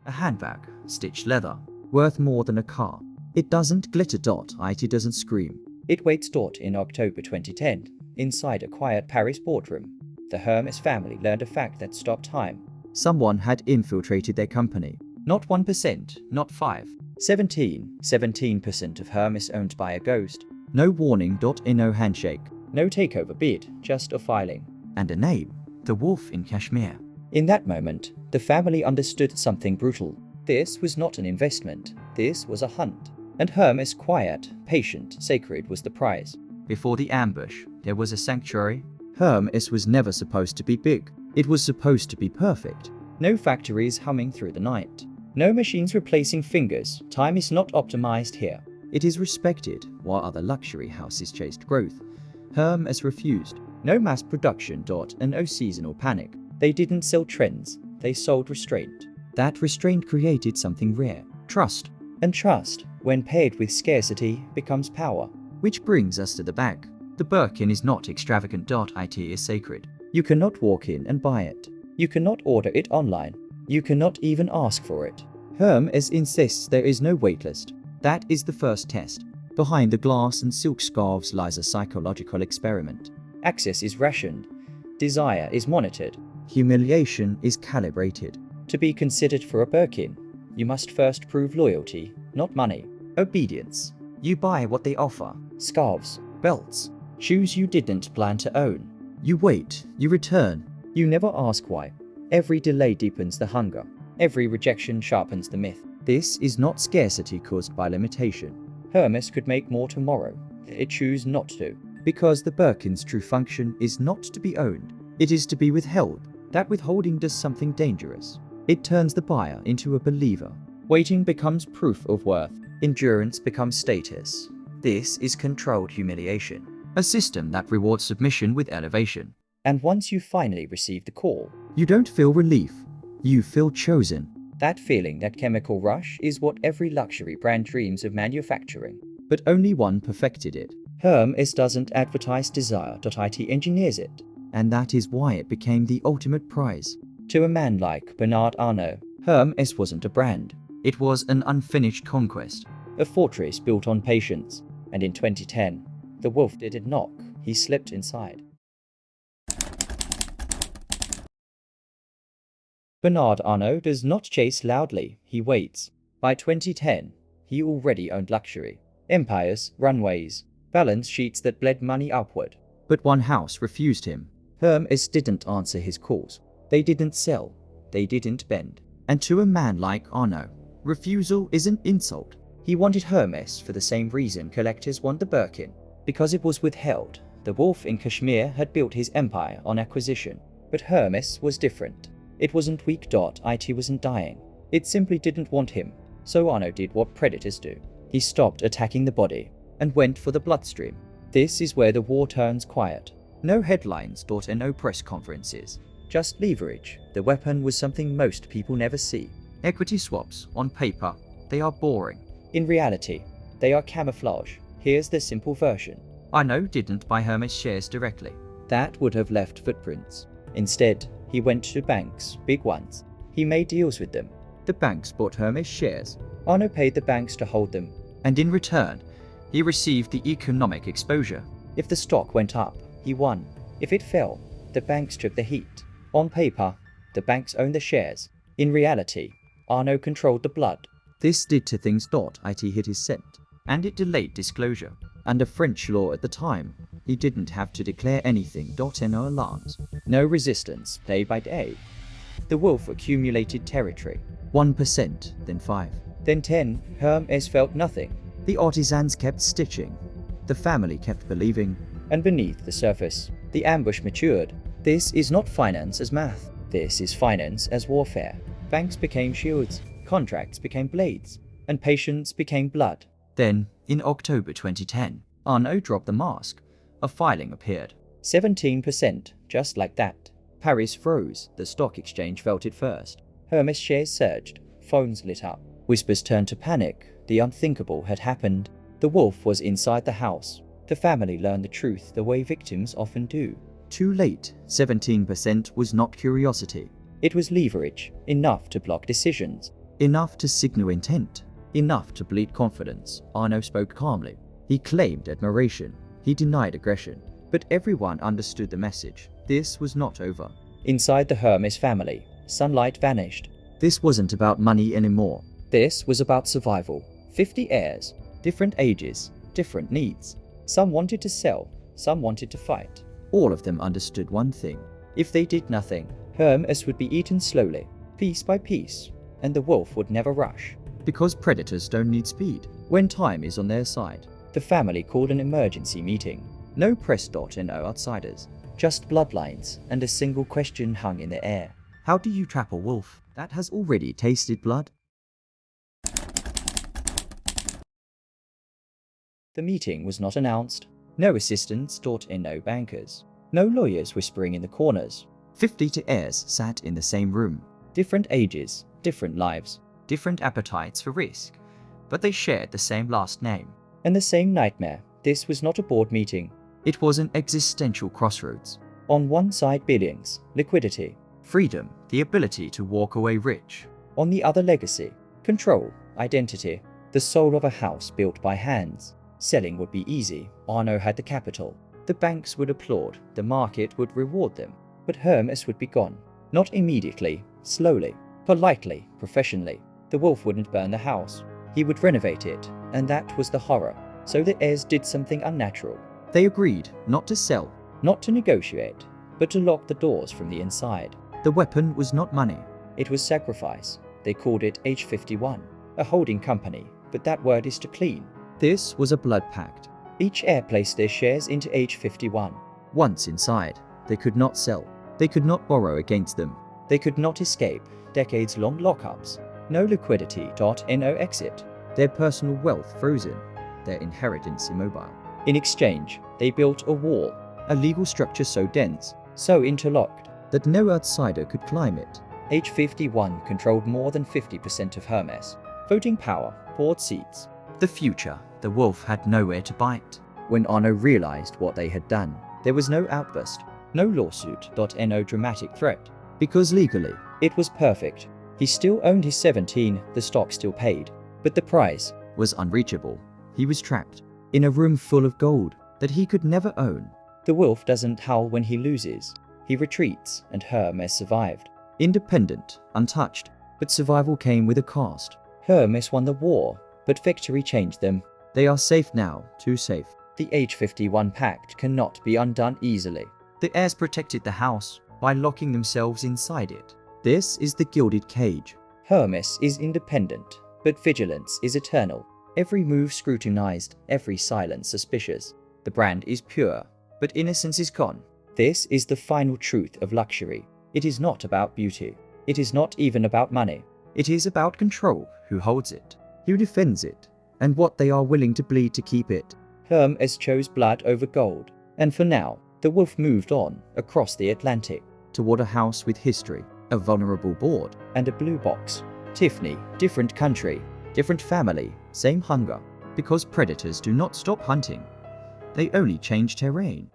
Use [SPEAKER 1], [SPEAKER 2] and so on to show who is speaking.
[SPEAKER 1] A handbag, stitched leather, worth more than a car. It doesn't glitter. It doesn't scream.
[SPEAKER 2] It waits. In October 2010, inside a quiet Paris boardroom, the Hermes family learned a fact that stopped time.
[SPEAKER 1] Someone had infiltrated their company.
[SPEAKER 2] Not 1%, not 5, 17% of Hermes owned by a ghost.
[SPEAKER 1] No warning. No handshake.
[SPEAKER 2] No takeover bid, just a filing.
[SPEAKER 1] And a name. The wolf in Cashmere.
[SPEAKER 2] In that moment, the family understood something brutal. This was not an investment. This was a hunt. And Hermes, quiet, patient, sacred, was the prize.
[SPEAKER 1] Before the ambush, there was a sanctuary. Hermes was never supposed to be big. It was supposed to be perfect.
[SPEAKER 2] No factories humming through the night. No machines replacing fingers. Time is not optimized here.
[SPEAKER 1] It is respected, while other luxury houses chased growth. Hermes refused.
[SPEAKER 2] No mass production. And no seasonal panic. They didn't sell trends. They sold restraint.
[SPEAKER 1] That restraint created something rare. Trust.
[SPEAKER 2] And trust, when paired with scarcity, becomes power.
[SPEAKER 1] Which brings us to the bag. The Birkin is not extravagant. It is sacred.
[SPEAKER 2] You cannot walk in and buy it. You cannot order it online. You cannot even ask for it. Hermes insists there is no waitlist.
[SPEAKER 1] That is the first test. Behind the glass and silk scarves lies a psychological experiment.
[SPEAKER 2] Access is rationed. Desire is monitored.
[SPEAKER 1] Humiliation is calibrated.
[SPEAKER 2] To be considered for a Birkin, you must first prove loyalty, not money.
[SPEAKER 1] Obedience. You buy what they offer.
[SPEAKER 2] Scarves,
[SPEAKER 1] Belts.
[SPEAKER 2] shoes you didn't plan to own.
[SPEAKER 1] You wait. You return.
[SPEAKER 2] You never ask why. Every delay deepens the hunger. Every rejection sharpens the myth.
[SPEAKER 1] This is not scarcity caused by limitation.
[SPEAKER 2] Hermes could make more tomorrow. It choose not to.
[SPEAKER 1] Because the Birkin's true function is not to be owned. It is to be withheld. That withholding does something dangerous. It turns the buyer into a believer.
[SPEAKER 2] Waiting becomes proof of worth.
[SPEAKER 1] Endurance becomes status. This is controlled humiliation. A system that rewards submission with elevation.
[SPEAKER 2] And once you finally receive the call,
[SPEAKER 1] you don't feel relief. You feel chosen.
[SPEAKER 2] That feeling, that chemical rush, is what every luxury brand dreams of manufacturing.
[SPEAKER 1] But only one perfected it.
[SPEAKER 2] Hermes doesn't advertise desire. It engineers it.
[SPEAKER 1] And that is why it became the ultimate prize.
[SPEAKER 2] To a man like Bernard Arnault, Hermes wasn't a brand.
[SPEAKER 1] It was an unfinished conquest.
[SPEAKER 2] A fortress built on patience. And in 2010, the wolf didn't knock. He slipped inside. Bernard Arnault does not chase loudly. He waits. By 2010, he already owned luxury. Empires, runways, balance sheets that bled money upward.
[SPEAKER 1] But one house refused him.
[SPEAKER 2] Hermes didn't answer his calls. They didn't sell. They didn't bend.
[SPEAKER 1] And to a man like Arnault, refusal is an insult.
[SPEAKER 2] He wanted Hermes for the same reason collectors want the Birkin. Because it was withheld. The wolf in Cashmere had built his empire on acquisition. But Hermes was different. It wasn't weak. It wasn't dying. It simply didn't want him. So Arnault did what predators do. He stopped attacking the body and went for the bloodstream. This is where the war turns quiet.
[SPEAKER 1] No headlines. And no press conferences.
[SPEAKER 2] Just leverage. The weapon was something most people never see.
[SPEAKER 1] Equity swaps. On paper, they are boring.
[SPEAKER 2] In reality, they are camouflage. Here's the simple version.
[SPEAKER 1] Arnault didn't buy Hermes shares directly.
[SPEAKER 2] That would have left footprints. Instead, he went to banks, big ones. He made deals with them.
[SPEAKER 1] The banks bought Hermes shares.
[SPEAKER 2] Arnault paid the banks to hold them.
[SPEAKER 1] And in return, he received the economic exposure.
[SPEAKER 2] If the stock went up, he won. If it fell, the banks took the heat. On paper, the banks owned the shares. In reality, Arnault controlled the blood.
[SPEAKER 1] This did two things. It hid his scent, and it delayed disclosure. Under French law at the time, he didn't have to declare anything. No alarms.
[SPEAKER 2] No resistance, day by day. The wolf accumulated territory.
[SPEAKER 1] 1%, then 5.
[SPEAKER 2] Then 10, Hermes felt nothing.
[SPEAKER 1] The artisans kept stitching. The family kept believing.
[SPEAKER 2] And beneath the surface, the ambush matured. This is not finance as math. This is finance as warfare. Banks became shields, contracts became blades, and patience became blood.
[SPEAKER 1] Then, in October 2010, Arnault dropped the mask. A filing appeared.
[SPEAKER 2] 17%, just like that. Paris froze. The stock exchange felt it first. Hermes shares surged. Phones lit up. Whispers turned to panic. The unthinkable had happened. The wolf was inside the house. The family learned the truth the way victims often do.
[SPEAKER 1] Too late. 17% was not curiosity.
[SPEAKER 2] It was leverage, enough to block decisions.
[SPEAKER 1] Enough to signal intent. Enough to bleed confidence. Arnault spoke calmly. He claimed admiration. He denied aggression. But everyone understood the message. This was not over.
[SPEAKER 2] Inside the Hermes family, sunlight vanished.
[SPEAKER 1] This wasn't about money anymore.
[SPEAKER 2] This was about survival. 50 heirs, different ages, different needs. Some wanted to sell, some wanted to fight.
[SPEAKER 1] All of them understood one thing.
[SPEAKER 2] If they did nothing, Hermes would be eaten slowly, piece by piece, and the wolf would never rush.
[SPEAKER 1] Because predators don't need speed when time is on their side.
[SPEAKER 2] The family called an emergency meeting.
[SPEAKER 1] No press. No outsiders.
[SPEAKER 2] Just bloodlines, and a single question hung in the air.
[SPEAKER 1] How do you trap a wolf that has already tasted blood?
[SPEAKER 2] The meeting was not announced. No assistants, no bankers. No lawyers whispering in the corners.
[SPEAKER 1] 50 heirs sat in the same room.
[SPEAKER 2] Different ages, different lives.
[SPEAKER 1] Different appetites for risk. But they shared the same last name.
[SPEAKER 2] And the same nightmare. This was not a board meeting.
[SPEAKER 1] It was an existential crossroads.
[SPEAKER 2] On one side, billions, liquidity.
[SPEAKER 1] Freedom, the ability to walk away rich.
[SPEAKER 2] On the other, legacy, control, identity. The soul of a house built by hands. Selling would be easy. Arnault had the capital. The banks would applaud. The market would reward them. But Hermes would be gone. Not immediately, slowly, politely, professionally. The wolf wouldn't burn the house. He would renovate it, and that was the horror. So the heirs did something unnatural.
[SPEAKER 1] They agreed not to sell,
[SPEAKER 2] not to negotiate, but to lock the doors from the inside.
[SPEAKER 1] The weapon was not money.
[SPEAKER 2] It was sacrifice. They called it H51, a holding company, but that word is too clean.
[SPEAKER 1] This was a blood pact.
[SPEAKER 2] Each heir placed their shares into H51.
[SPEAKER 1] Once inside, they could not sell. They could not borrow against them.
[SPEAKER 2] They could not escape decades-long lockups. No liquidity. No exit.
[SPEAKER 1] Their personal wealth frozen. Their inheritance immobile.
[SPEAKER 2] In exchange, they built a wall,
[SPEAKER 1] a legal structure so dense,
[SPEAKER 2] so interlocked,
[SPEAKER 1] that no outsider could climb it.
[SPEAKER 2] H51 controlled more than 50% of Hermes. Voting power, board seats.
[SPEAKER 1] The future, the wolf had nowhere to bite. When Arnault realized what they had done, there was no outburst,
[SPEAKER 2] no lawsuit. No dramatic threat.
[SPEAKER 1] Because legally,
[SPEAKER 2] it was perfect. He still owned his 17, the stock still paid. But the price
[SPEAKER 1] was unreachable. He was trapped in a room full of gold that he could never own.
[SPEAKER 2] The wolf doesn't howl when he loses. He retreats, and Hermes survived.
[SPEAKER 1] Independent, untouched, but survival came with a cost.
[SPEAKER 2] Hermes won the war, but victory changed them.
[SPEAKER 1] They are safe now, too safe.
[SPEAKER 2] The H51 pact cannot be undone easily.
[SPEAKER 1] The heirs protected the house by locking themselves inside it. This is the gilded cage.
[SPEAKER 2] Hermes is independent, but vigilance is eternal. Every move scrutinized, every silence suspicious. The brand is pure, but innocence is gone. This is the final truth of luxury. It is not about beauty. It is not even about money.
[SPEAKER 1] It is about control. Who holds it? Who defends it? And what they are willing to bleed to keep it.
[SPEAKER 2] Hermes chose blood over gold. And for now, the wolf moved on across the Atlantic.
[SPEAKER 1] Toward a house with history, a vulnerable board,
[SPEAKER 2] and a blue box. Tiffany, different country, different family, same hunger.
[SPEAKER 1] Because predators do not stop hunting. They only change terrain.